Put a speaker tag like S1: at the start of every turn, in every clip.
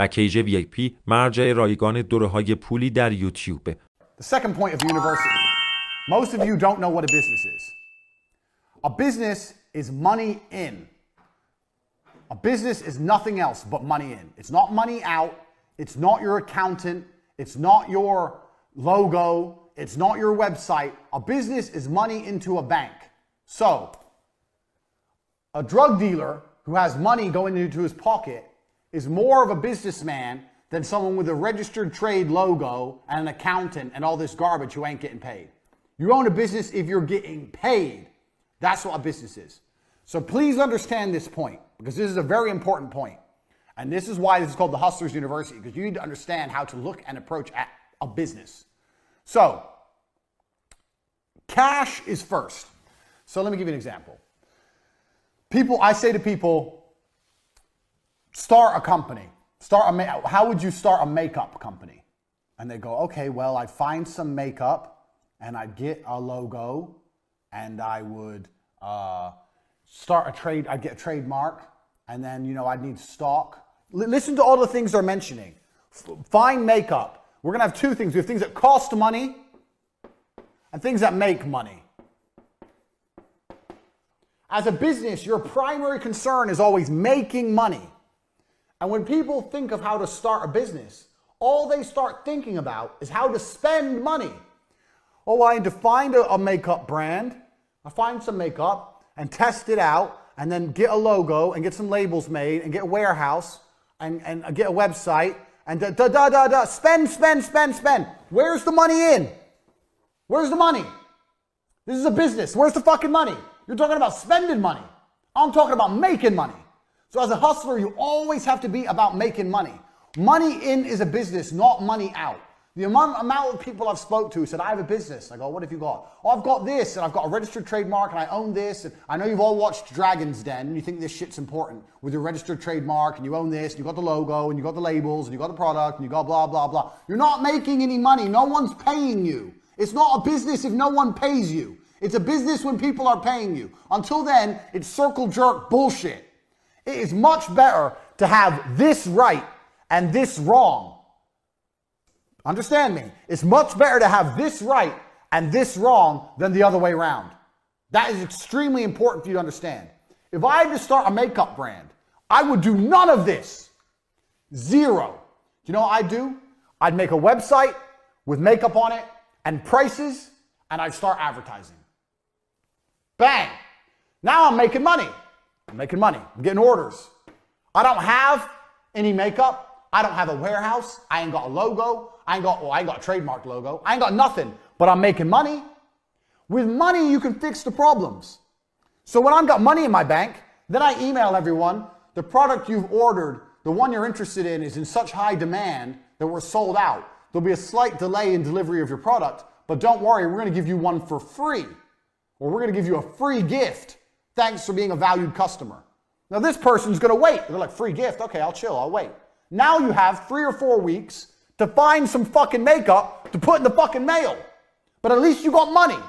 S1: پکیج VIP مرجع رایگان دوره‌های پولی در یوتیوب.
S2: The second point of university. Most of you don't know what a business is. A business is money in. A business is nothing else but money in. It's not money out. It's not your accountant. It's not your logo. It's not your website. A business is money into a bank. So, a drug dealer who has money going into his pocket is more of a businessman than someone with a registered trade logo and an accountant and all this garbage who ain't getting paid. You own a business if you're getting paid. That's what a business is. So please understand this point, because this is a very important point. And this is why this is called the Hustlers University, because you need to understand how to look and approach at a business. So, cash is first. So let me give you an example. I say to people, start a company. How would you start a makeup company? And they go, okay, well, I'd find some makeup and I'd get a logo and I would I'd get a trademark, and then, I'd need stock. Listen to all the things they're mentioning. Find makeup. We're going to have two things. We have things that cost money and things that make money. As a business, your primary concern is always making money. And when people think of how to start a business, all they start thinking about is how to spend money. Oh, I need to find a makeup brand. I find some makeup and test it out and then get a logo and get some labels made and get a warehouse and get a website and spend. Where's the money in? Where's the money? This is a business. Where's the fucking money? You're talking about spending money. I'm talking about making money. So as a hustler, you always have to be about making money. Money in is a business, not money out. The amount of people I've spoke to said, I have a business. I go, what have you got? Oh, I've got this, and I've got a registered trademark, and I own this. And I know you've all watched Dragon's Den, and you think this shit's important with your registered trademark, and you own this, and you got the logo, and you got the labels, and you got the product, and you got blah, blah, blah. You're not making any money. No one's paying you. It's not a business if no one pays you. It's a business when people are paying you. Until then, it's circle jerk bullshit. It is much better to have this right and this wrong. Understand me. It's much better to have this right and this wrong than the other way around. That is extremely important for you to understand. If I had to start a makeup brand, I would do none of this. Zero. Do you know what I'd do? I'd make a website with makeup on it and prices, and I'd start advertising. Bang. Now I'm making money. I'm making money. I'm getting orders. I don't have any makeup. I don't have a warehouse. I ain't got a logo. I ain't got a trademark logo. I ain't got nothing, but I'm making money. With money, you can fix the problems. So when I've got money in my bank, then I email everyone, the product you've ordered, the one you're interested in is in such high demand that we're sold out. There'll be a slight delay in delivery of your product, but don't worry, we're going to give you one for free. Or we're going to give you a free gift. Thanks for being a valued customer. Now this person's going to wait. They're like, free gift? Okay, I'll chill, I'll wait. Now you have 3 or 4 weeks to find some fucking makeup to put in the fucking mail. But at least you got money.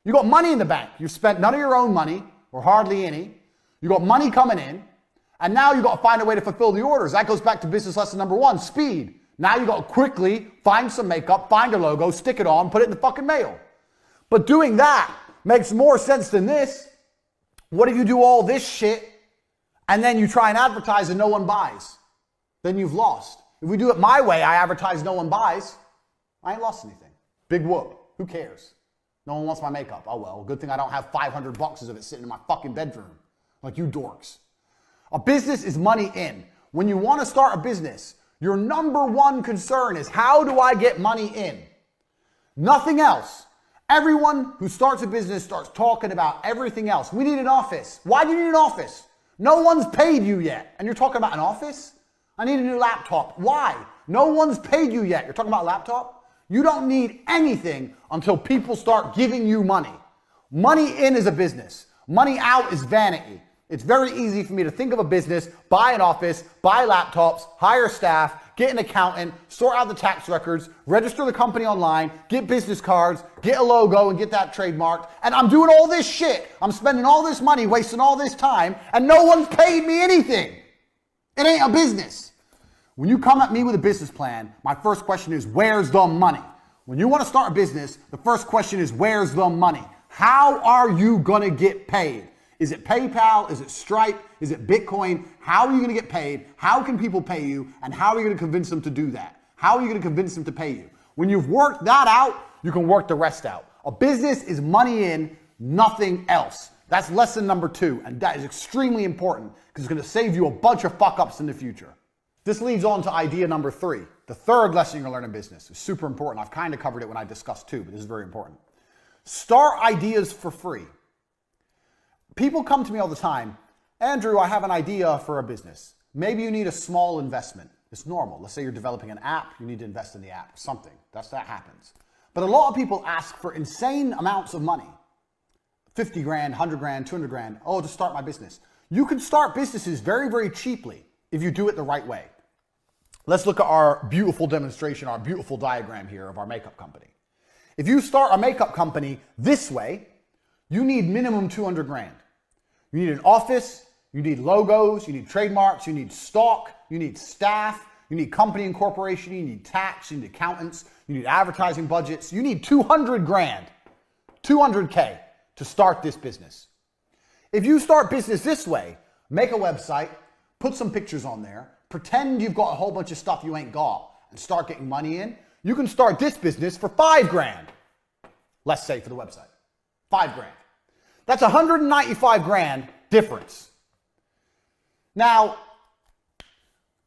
S2: You got money in the bank. You've spent none of your own money, or hardly any. You got money coming in. And now you got to find a way to fulfill the orders. That goes back to business lesson number 1, speed. Now you got to quickly find some makeup, find a logo, stick it on, put it in the fucking mail. But doing that makes more sense than this. What if you do all this shit and then you try and advertise and no one buys? Then you've lost. If we do it my way, I advertise, no one buys, I ain't lost anything. Big whoop. Who cares? No one wants my makeup. Oh well, good thing I don't have 500 boxes of it sitting in my fucking bedroom. Like you dorks. A business is money in. When you want to start a business, your number one concern is how do I get money in? Nothing else. Everyone who starts a business starts talking about everything else. We need an office. Why do you need an office? No one's paid you yet. And you're talking about an office? I need a new laptop. Why? No one's paid you yet. You're talking about a laptop? You don't need anything until people start giving you money. Money in is a business. Money out is vanity. It's very easy for me to think of a business, buy an office, buy laptops, hire staff, get an accountant, sort out the tax records, register the company online, get business cards, get a logo and get that trademarked. And I'm doing all this shit. I'm spending all this money, wasting all this time, and no one's paid me anything. It ain't a business. When you come at me with a business plan, my first question is, where's the money? When you want to start a business, the first question is, where's the money? How are you going to get paid? Is it PayPal? Is it Stripe? Is it Bitcoin? How are you going to get paid? How can people pay you? And how are you going to convince them to do that? How are you going to convince them to pay you? When you've worked that out, you can work the rest out. A business is money in, nothing else. That's lesson number 2. And that is extremely important because it's going to save you a bunch of fuck-ups in the future. This leads on to idea number 3. The third lesson you're going to learn in business is super important. I've kind of covered it when I discussed 2, but this is very important. Start ideas for free. People come to me all the time, Andrew, I have an idea for a business. Maybe you need a small investment. It's normal. Let's say you're developing an app, you need to invest in the app, something. That happens. But a lot of people ask for insane amounts of money. 50 grand, 100 grand, 200 grand. Oh, to start my business. You can start businesses very, very cheaply if you do it the right way. Let's look at our beautiful demonstration, our beautiful diagram here of our makeup company. If you start a makeup company this way, you need minimum 200 grand. You need an office, you need logos, you need trademarks, you need stock, you need staff, you need company incorporation, you need tax, you need accountants, you need advertising budgets. You need 200 grand, 200K to start this business. If you start business this way, make a website, put some pictures on there, pretend you've got a whole bunch of stuff you ain't got and start getting money in, you can start this business for 5 grand. Let's say for the website, 5 grand. That's 195 grand difference. Now,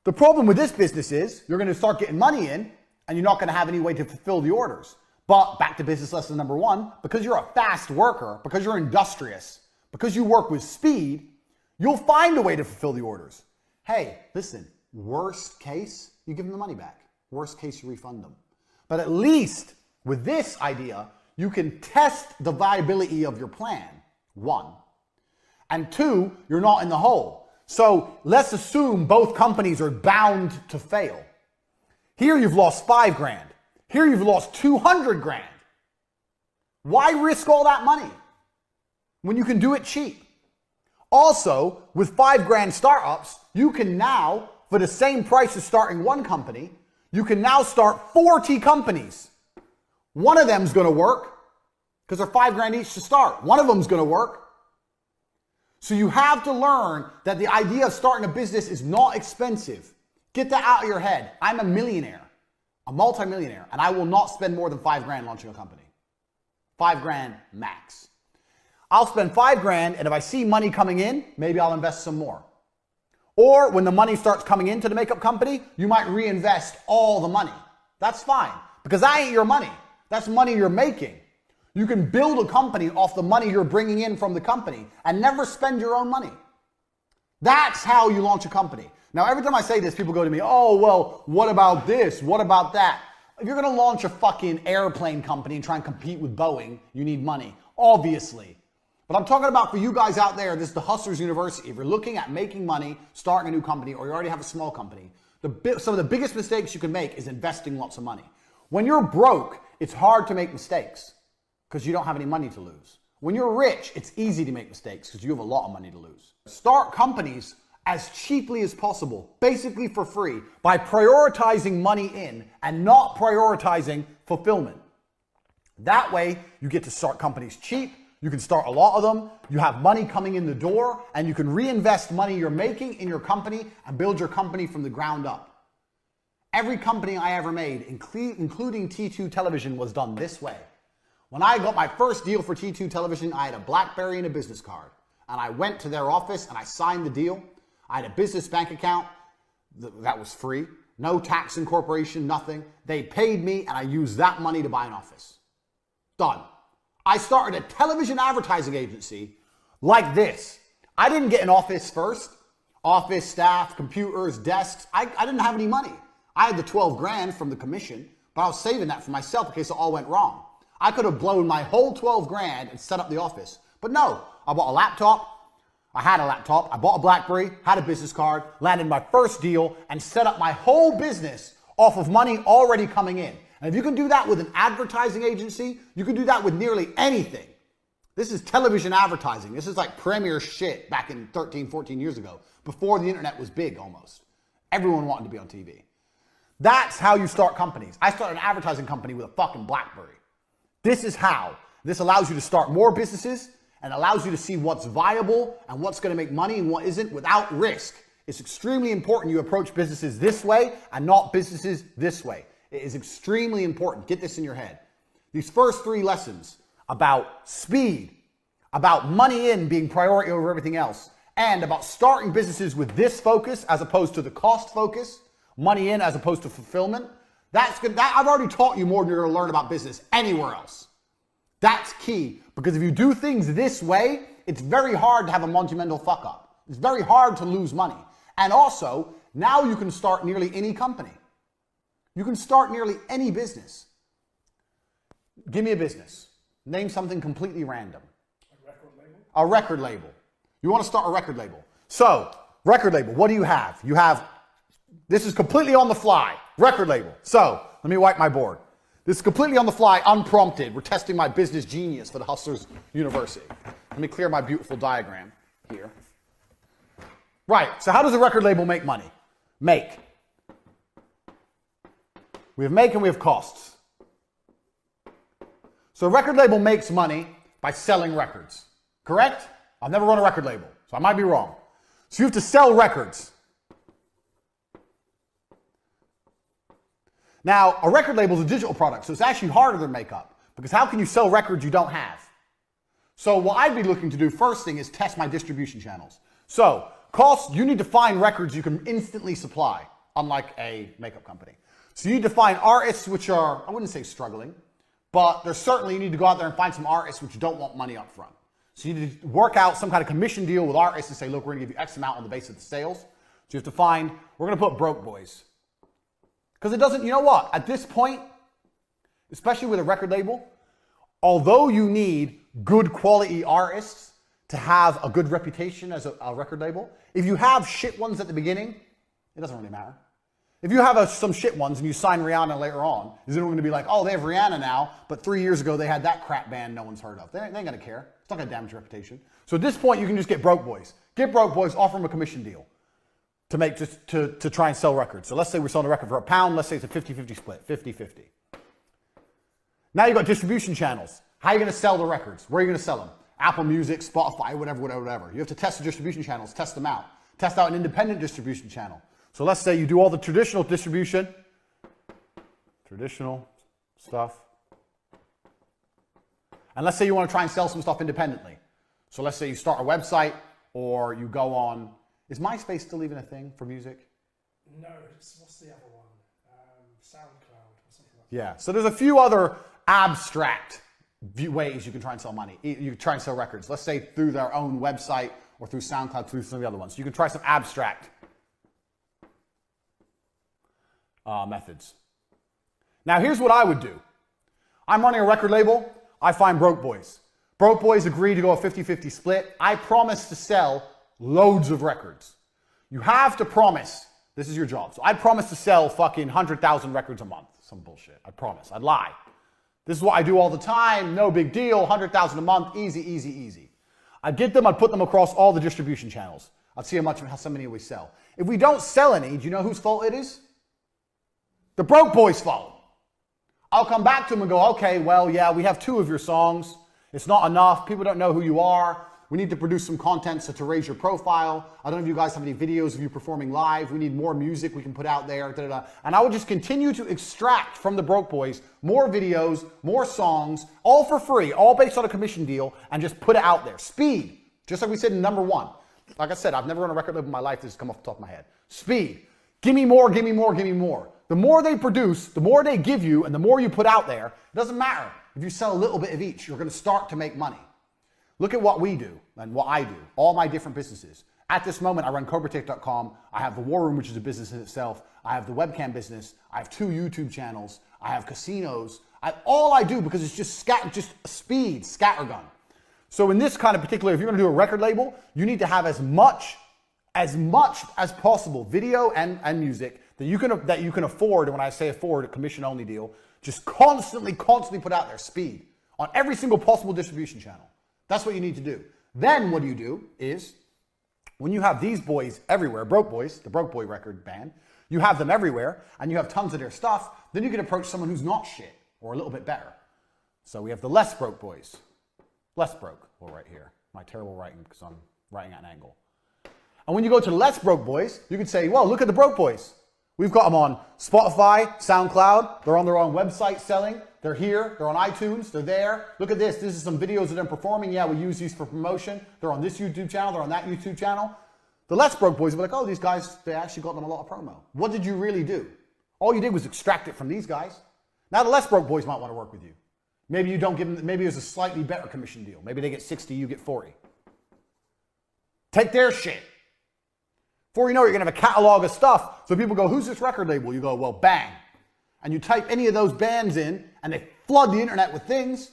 S2: the problem with this business is you're going to start getting money in and you're not going to have any way to fulfill the orders. But back to business lesson number 1, because you're a fast worker, because you're industrious, because you work with speed, you'll find a way to fulfill the orders. Hey, listen, worst case, you give them the money back. Worst case, you refund them. But at least with this idea, you can test the viability of your plan, 1. And 2, you're not in the hole. So let's assume both companies are bound to fail. Here you've lost 5 grand. Here you've lost 200 grand. Why risk all that money when you can do it cheap? Also, with 5 grand startups, you can now, for the same price as starting one company, you can now start 40 companies. One of them's going to work because they're 5 grand each to start. One of them's going to work. So you have to learn that the idea of starting a business is not expensive. Get that out of your head. I'm a millionaire, a multimillionaire, and I will not spend more than 5 grand launching a company. 5 grand max. I'll spend 5 grand, and if I see money coming in, maybe I'll invest some more. Or when the money starts coming into the makeup company, you might reinvest all the money. That's fine, because that ain't your money. That's money you're making. You can build a company off the money you're bringing in from the company and never spend your own money. That's how you launch a company. Now, every time I say this, people go to me, oh, well, what about this? What about that? If you're going to launch a fucking airplane company and try and compete with Boeing, you need money, obviously. But I'm talking about for you guys out there, this is the Hustlers University. If you're looking at making money, starting a new company, or you already have a small company, some of the biggest mistakes you can make is investing lots of money. When you're broke, it's hard to make mistakes because you don't have any money to lose. When you're rich, it's easy to make mistakes because you have a lot of money to lose. Start companies as cheaply as possible, basically for free, by prioritizing money in and not prioritizing fulfillment. That way, you get to start companies cheap. You can start a lot of them, you have money coming in the door, and you can reinvest money you're making in your company and build your company from the ground up. Every company I ever made, including T2 Television, was done this way. When I got my first deal for T2 Television, I had a BlackBerry and a business card. And I went to their office and I signed the deal. I had a business bank account that was free, no tax incorporation, nothing. They paid me and I used that money to buy an office. Done. I started a television advertising agency like this. I didn't get an office first. Office, staff, computers, desks. I didn't have any money. I had the 12 grand from the commission, but I was saving that for myself in case it all went wrong. I could have blown my whole 12 grand and set up the office. But no, I bought a laptop. I had a laptop. I bought a BlackBerry, had a business card, landed my first deal, and set up my whole business off of money already coming in. And if you can do that with an advertising agency, you can do that with nearly anything. This is television advertising. This is like premier shit back in 13, 14 years ago, before the internet was big almost. Everyone wanted to be on TV. That's how you start companies. I started an advertising company with a fucking BlackBerry. This is how. This allows you to start more businesses and allows you to see what's viable and what's going to make money and what isn't without risk. It's extremely important you approach businesses this way and not businesses this way. It is extremely important. Get this in your head. These first 3 lessons about speed, about money in being priority over everything else, and about starting businesses with this focus as opposed to the cost focus, money in as opposed to fulfillment, that's good. I've already taught you more than you're going to learn about business anywhere else. That's key, because if you do things this way, it's very hard to have a monumental fuck up. It's very hard to lose money. And also, now you can start nearly any company. You can start nearly any business. Give me a business. Name something completely random.
S3: A record label?
S2: A record label. You want to start a record label. So, record label, what do you have? You have, this is completely on the fly, record label. So, let me wipe my board. This is completely on the fly, unprompted. We're testing my business genius for the Hustlers University. Let me clear my beautiful diagram here. Right, so how does a record label make money? Make. We have make and we have costs. So a record label makes money by selling records, correct? I've never run a record label, so I might be wrong. So you have to sell records. Now, a record label is a digital product, so it's actually harder than makeup, because how can you sell records you don't have? So what I'd be looking to do first thing is test my distribution channels. So costs, you need to find records you can instantly supply, unlike a makeup company. So you need to find artists which are, I wouldn't say struggling, but there's certainly, you need to go out there and find some artists which don't want money up front. So you need to work out some kind of commission deal with artists and say, look, we're gonna give you X amount on the basis of the sales. So you have to find, we're gonna put broke boys. Because it doesn't, you know what, at this point, especially with a record label, although you need good quality artists to have a good reputation as a record label, if you have shit ones at the beginning, it doesn't really matter. If you have some shit ones and you sign Rihanna later on, is anyone going to be like, oh, they have Rihanna now, but 3 years ago they had that crap band no one's heard of? They ain't going to care. It's not going to damage your reputation. So at this point, you can just get broke boys. Get broke boys, offer them a commission deal to make to try and sell records. So let's say we're selling a record for £1. Let's say it's a 50-50 split, 50-50. Now you've got distribution channels. How are you going to sell the records? Where are you going to sell them? Apple Music, Spotify, whatever. You have to test the distribution channels, test them out. Test out an independent distribution channel. So let's say you do all the traditional distribution, traditional stuff. And let's say you want to try and sell some stuff independently. So let's say you start a website or you go on, is MySpace still even a thing for music?
S3: No, what's the other one? SoundCloud or something like that.
S2: Yeah, so there's a few other abstract ways you can try and sell money. You can try and sell records. Let's say through their own website or through SoundCloud, through some of the other ones. You can try some abstract methods. Now here's what I would do. I'm running a record label. I find broke boys. Broke boys agree to go a 50-50 split. I promise to sell loads of records. You have to promise. This is your job. So I promise to sell fucking 100,000 records a month. Some bullshit. I promise. I'd lie. This is what I do all the time. No big deal. 100,000 a month. Easy, easy, easy. I'd get them. I'd put them across all the distribution channels. I'd see how many we sell. If we don't sell any, do you know whose fault it is? The broke boys' fault. I'll come back to them and go, okay, well, yeah, we have 2 of your songs. It's not enough. People don't know who you are. We need to produce some content to raise your profile. I don't know if you guys have any videos of you performing live. We need more music we can put out there. Da, da, da. And I would just continue to extract from the broke boys more videos, more songs, all for free, all based on a commission deal, and just put it out there. Speed, just like we said in number 1. Like I said, I've never run a record label in my life. This has come off the top of my head. Speed. Give me more, give me more, give me more. The more they produce, the more they give you, and the more you put out there, it doesn't matter. If you sell a little bit of each, you're going to start to make money. Look at what we do and what I do, all my different businesses. At this moment, I run CobraTech.com. I have the War Room, which is a business in itself. I have the webcam business. I have 2 YouTube channels. I have casinos. All I do, because it's just speed, scattergun. So in this kind of particular, if you're going to do a record label, you need to have as much as possible video and music that you can afford. And when I say afford, a commission only deal, just constantly put out there, speed, on every single possible distribution channel. That's what you need to do. Then what you do is, When you have these boys everywhere, Broke Boys, the Broke Boy record band, you have them everywhere and you have tons of their stuff, then you can approach someone who's not shit or a little bit better. So we have the less broke boys. Less broke, well, right here. My terrible writing because I'm writing at an angle. And when you go to the less broke boys, you can say, well, look at the broke boys. We've got them on Spotify, SoundCloud. They're on their own website selling. They're here. They're on iTunes. They're there. Look at this. This is some videos of them performing. Yeah, we use these for promotion. They're on this YouTube channel. They're on that YouTube channel. The less broke boys will be like, oh, these guys, they actually got them a lot of promo. What did you really do? All you did was extract it from these guys. Now the less broke boys might want to work with you. Maybe you don't give them, maybe there's a slightly better commission deal. Maybe they get 60, you get 40. Take their shit. Before you know it, you're going to have a catalog of stuff. So people go, who's this record label? You go, well, bang. And you type any of those bands in, and they flood the internet with things.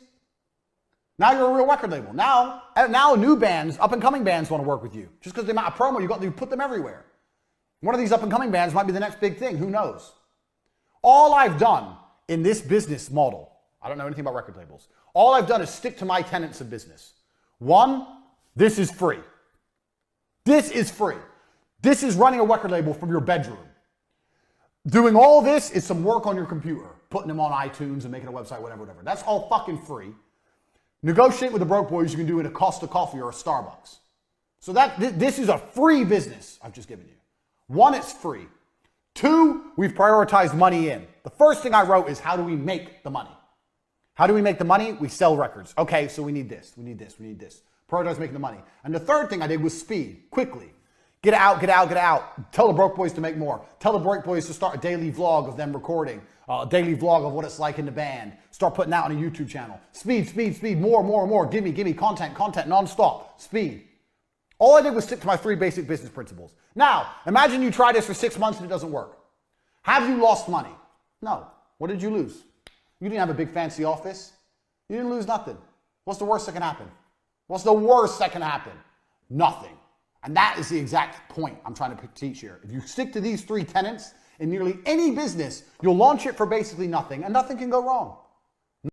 S2: Now you're a real record label. Now new bands, up-and-coming bands want to work with you. Just because the amount of promo you got, you put them everywhere. One of these up-and-coming bands might be the next big thing. Who knows? All I've done in this business model, I don't know anything about record labels. All I've done is stick to my tenets of business. One, this is free. This is free. This is running a record label from your bedroom. Doing all this is some work on your computer, putting them on iTunes and making a website, whatever. That's all fucking free. Negotiate with the broke boys you can do in a Costa Coffee or a Starbucks. So this is a free business I've just given you. One, it's free. Two, we've prioritized money in. The first thing I wrote is how do we make the money? How do we make the money? We sell records. Okay, so we need this, we need this, we need this. Prioritize making the money. And the third thing I did was speed, quickly. Get out, get out, get out. Tell the broke boys to make more. Tell the broke boys to start a daily vlog of them recording. A daily vlog of what it's like in the band. Start putting out on a YouTube channel. Speed, speed, speed. More, more, more. Give me content, nonstop. Speed. All I did was stick to my 3 basic business principles. Now, imagine you try this for 6 months and it doesn't work. Have you lost money? No. What did you lose? You didn't have a big fancy office. You didn't lose nothing. What's the worst that can happen? What's the worst that can happen? Nothing. And that is the exact point I'm trying to teach here. If you stick to these 3 tenets in nearly any business, you'll launch it for basically nothing and nothing can go wrong.